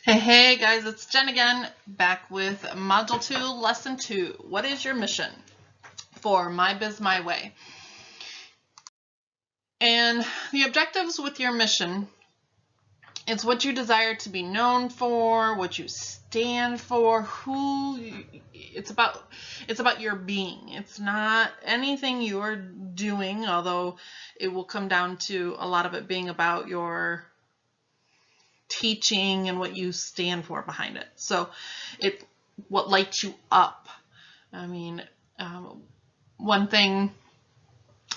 Hey guys, it's Jen again, back with Module 2, Lesson 2. What is your mission for My Biz My Way? And the objectives with your mission, it's what you desire to be known for, what you stand for, it's about your being. It's not anything you're doing, although it will come down to a lot of it being about your teaching and what you stand for behind it. So what lights you up. I mean, one thing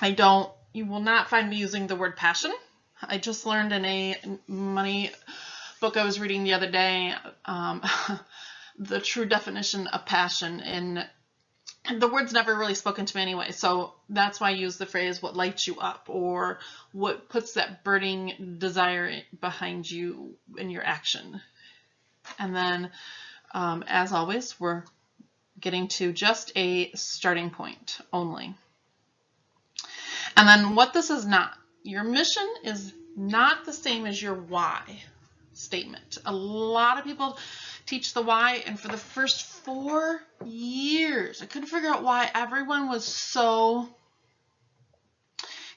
you will not find me using the word passion. I just learned in a money book I was reading the other day, the true definition of passion, and the word's never really spoken to me anyway, so that's why I use the phrase what lights you up, or what puts that burning desire behind you in your action. And then, as always, we're getting to just a starting point only. And then what this is not. Your mission is not the same as your why statement. A lot of people teach the why, and for the first 4 years, I couldn't figure out why everyone was so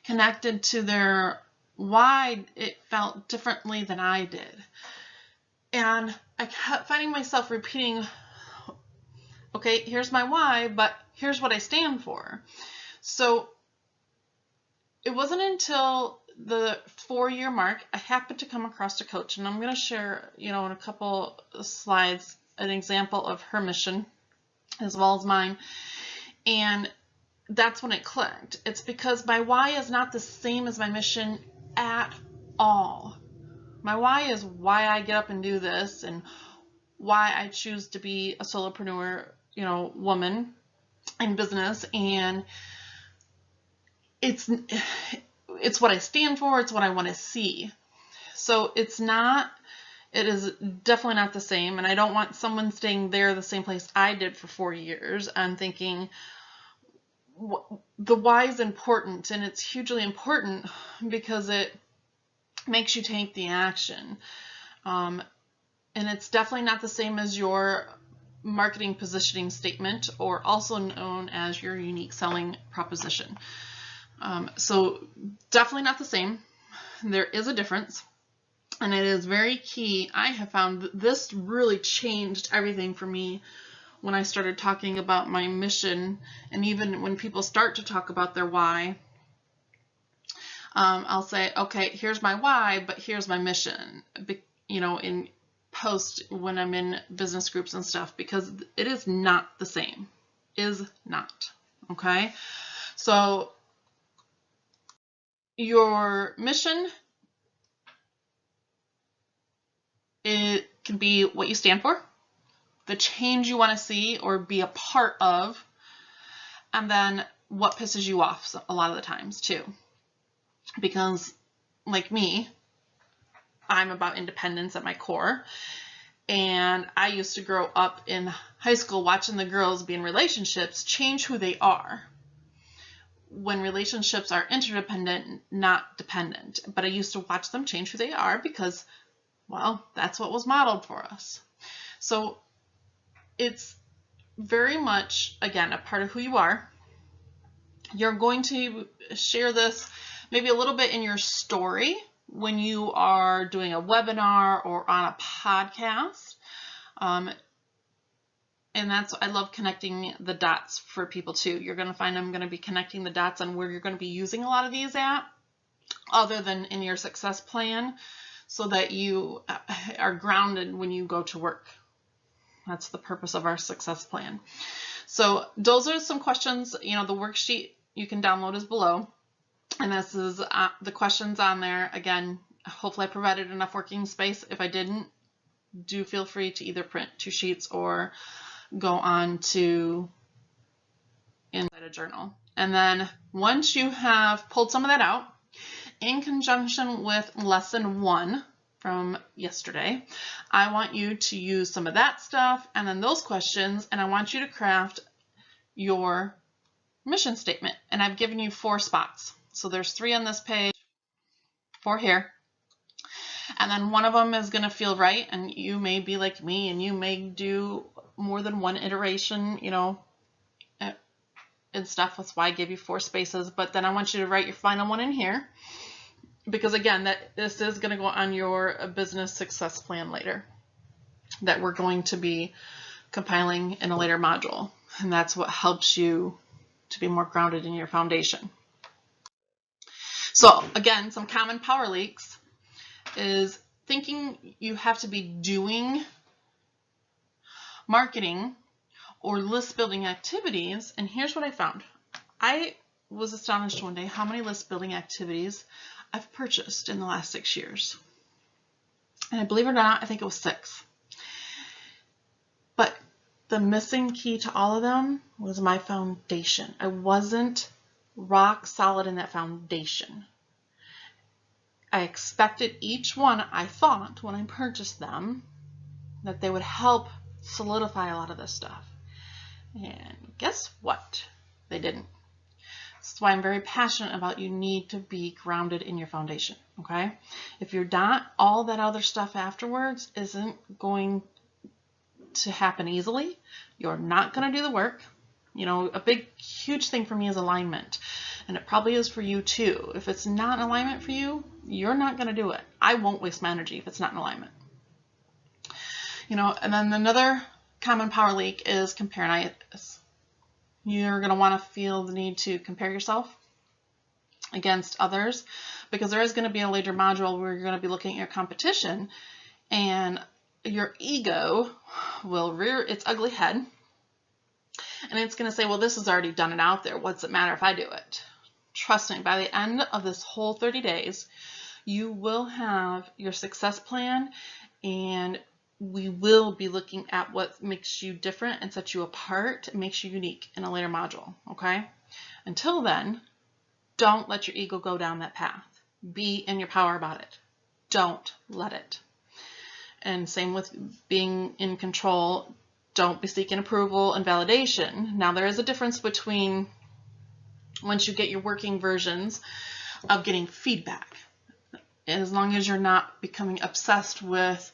connected to their why. It felt differently than I did. And I kept finding myself repeating, okay, here's my why, but here's what I stand for. So it wasn't until the 4-year mark I happened to come across a coach, and I'm going to share, in a couple slides, an example of her mission as well as mine. And that's when it clicked. It's because my why is not the same as my mission at all. My why is why I get up and do this, and why I choose to be a solopreneur, woman in business, and it's what I stand for, it's what I want to see. So it is definitely not the same, and I don't want someone staying there the same place I did for 4 years and thinking the why is important, and it's hugely important because it makes you take the action. And it's definitely not the same as your marketing positioning statement, or also known as your unique selling proposition. So definitely not the same. There is a difference, and it is very key. I have found this really changed everything for me when I started talking about my mission, and even when people start to talk about their why, I'll say, okay, here's my why, but here's my mission, in post when I'm in business groups and stuff, because it is not the same. Is not. Okay? So your mission, it can be what you stand for, the change you want to see or be a part of, and then what pisses you off a lot of the times too. Because like me, I'm about independence at my core, and I used to grow up in high school watching the girls be in relationships change who they are, when relationships are interdependent, not dependent. But I used to watch them change who they are because, well, that's what was modeled for us. So it's very much, again, a part of who you are. You're going to share this maybe a little bit in your story when you are doing a webinar or on a podcast. And I love connecting the dots for people too. You're going to find I'm going to be connecting the dots on where you're going to be using a lot of these at, other than in your success plan, so that you are grounded when you go to work. That's the purpose of our success plan. So those are some questions. The worksheet you can download is below, and this is the questions on there. Again, hopefully I provided enough working space. If I didn't, do feel free to either print 2 sheets or go on to inside a journal. And then once you have pulled some of that out, in conjunction with lesson 1 from yesterday, I want you to use some of that stuff and then those questions, and I want you to craft your mission statement. And I've given you 4 spots. So there's 3 on this page, 4 here. And then one of them is going to feel right, and you may be like me and you may do more than one iteration, you know, and stuff. That's why I gave you 4 spaces. But then I want you to write your final one in here, because again, this is going to go on your business success plan later, that we're going to be compiling in a later module. And that's what helps you to be more grounded in your foundation. So again, some common power leaks is thinking you have to be doing marketing or list building activities. And here's what I found. I was astonished one day how many list building activities I've purchased in the last 6 years. And believe it or not, I think it was 6. But the missing key to all of them was my foundation. I wasn't rock solid in that foundation. I expected each one, I thought, when I purchased them, that they would help solidify a lot of this stuff. And guess what? They didn't. That's why I'm very passionate about you need to be grounded in your foundation, okay? If you're not, all that other stuff afterwards isn't going to happen easily. You're not going to do the work. You know, a big, huge thing for me is alignment. And it probably is for you too. If it's not in alignment for you, you're not going to do it. I won't waste my energy if it's not in alignment. You know, and then another common power leak is comparinitis. You're going to want to feel the need to compare yourself against others, because there is going to be a later module where you're going to be looking at your competition, and your ego will rear its ugly head, and it's going to say, well, this is already done and out there. What's it matter if I do it? Trust me, by the end of this whole 30 days, you will have your success plan, and we will be looking at what makes you different and sets you apart and makes you unique in a later module, okay? Until then, don't let your ego go down that path. Be in your power about it. Don't let it. And same with being in control. Don't be seeking approval and validation. Now, there is a difference between once you get your working versions of getting feedback. As long as you're not becoming obsessed with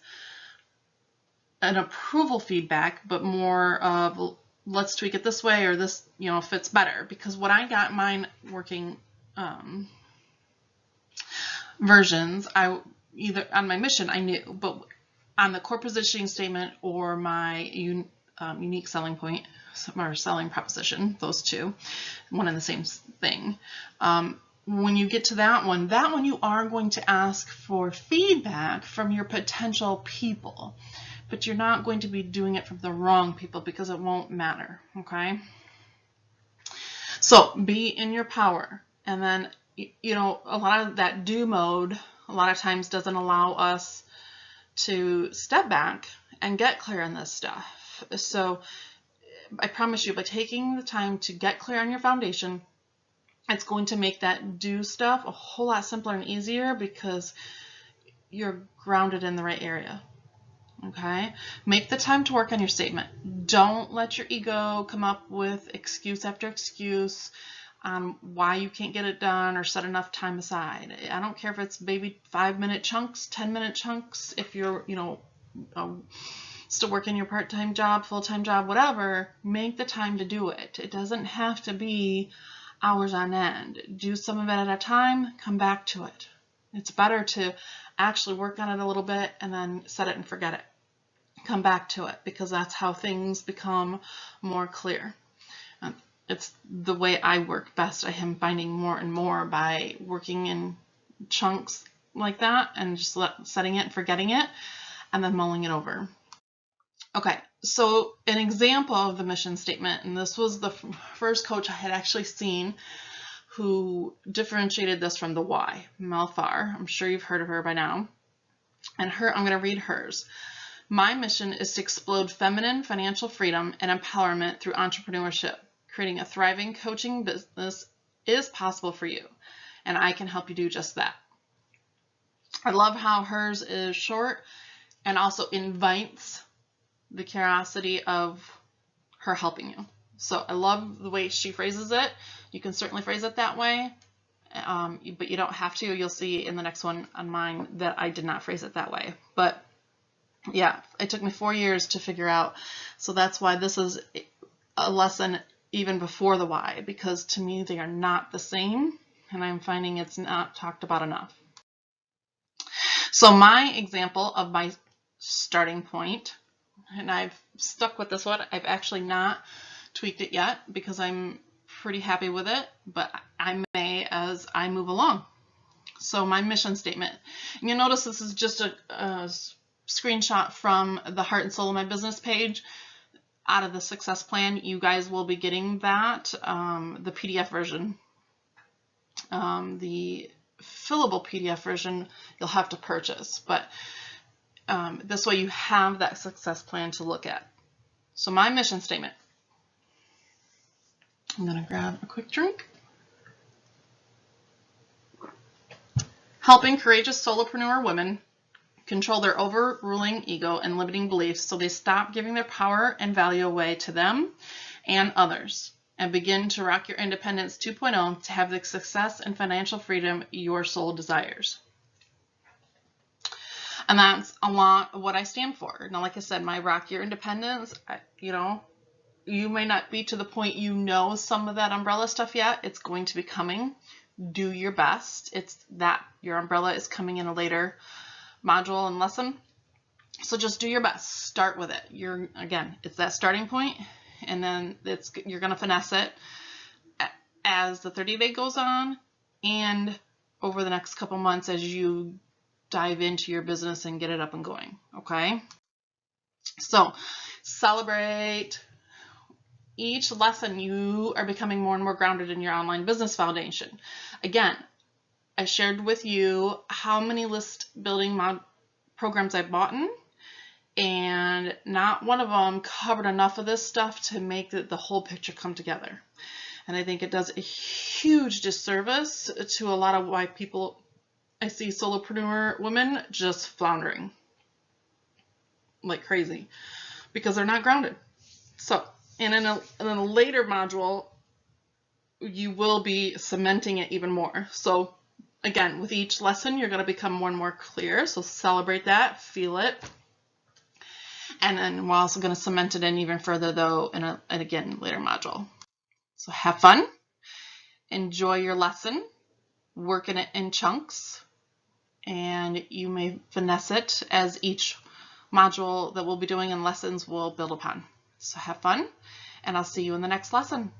an approval feedback, but more of let's tweak it this way, or this, you know, fits better. Because what I got mine working versions, I either on my mission I knew, but on the core positioning statement or my unique selling point or selling proposition, those two, one and the same thing. When you get to that one you are going to ask for feedback from your potential people, but you're not going to be doing it from the wrong people, because it won't matter, okay? So be in your power. And then, you know, a lot of that do mode a lot of times doesn't allow us to step back and get clear on this stuff. So I promise you, by taking the time to get clear on your foundation, it's going to make that do stuff a whole lot simpler and easier, because you're grounded in the right area. Okay? Make the time to work on your statement. Don't let your ego come up with excuse after excuse on why you can't get it done or set enough time aside. I don't care if it's maybe 5-minute chunks, 10-minute chunks, if you're, you know, still working your part-time job, full-time job, whatever, make the time to do it. It doesn't have to be hours on end. Do some of it at a time, come back to it. It's better to actually work on it a little bit and then set it and forget it. Come back to it, because that's how things become more clear. It's the way I work best. I am finding more and more by working in chunks like that and just setting it and forgetting it and then mulling it over. Okay, so an example of the mission statement, and this was the first coach I had actually seen who differentiated this from the why, Mel Farr. I'm sure you've heard of her by now. And I'm going to read hers. My mission is to explode feminine financial freedom and empowerment through entrepreneurship. Creating a thriving coaching business is possible for you, and I can help you do just that. I love how hers is short and also invites the curiosity of her helping you. So I love the way she phrases it. You can certainly phrase it that way, but you don't have to. You'll see in the next one on mine that I did not phrase it that way. But yeah, it took me 4 years to figure out. So that's why this is a lesson even before the why, because to me they are not the same, and I'm finding it's not talked about enough. So my example of my starting point, and I've stuck with this one. I've actually not tweaked it yet because I'm pretty happy with it, but I may as I move along. So my mission statement, and you'll notice this is just a screenshot from the Heart and Soul of My Business page out of the success plan. You guys will be getting that, the PDF version. The fillable PDF version you'll have to purchase, but this way you have that success plan to look at. So my mission statement, I'm going to grab a quick drink. Helping courageous solopreneur women control their overruling ego and limiting beliefs so they stop giving their power and value away to them and others, and begin to rock your independence 2.0 to have the success and financial freedom your soul desires. And that's a lot of what I stand for. Now, like I said, my rock your independence, you may not be to the point some of that umbrella stuff yet. It's going to be coming. Do your best. It's that your umbrella is coming in a later module and lesson. So just do your best. Start with it. It's that starting point, and then you're going to finesse it as the 30-day goes on and over the next couple months as you dive into your business and get it up and going. Okay? So celebrate each lesson. You are becoming more and more grounded in your online business foundation. Again, I shared with you how many list building programs I bought in, and not one of them covered enough of this stuff to make the whole picture come together. And I think it does a huge disservice to a lot of why I see solopreneur women just floundering like crazy because they're not grounded. So, and in a later module, you will be cementing it even more. So again, with each lesson, you're going to become more and more clear. So celebrate that, feel it. And then we're also going to cement it in even further, though, in again, later module. So have fun. Enjoy your lesson. Work in it in chunks. And you may finesse it as each module that we'll be doing and lessons will build upon. So have fun. And I'll see you in the next lesson.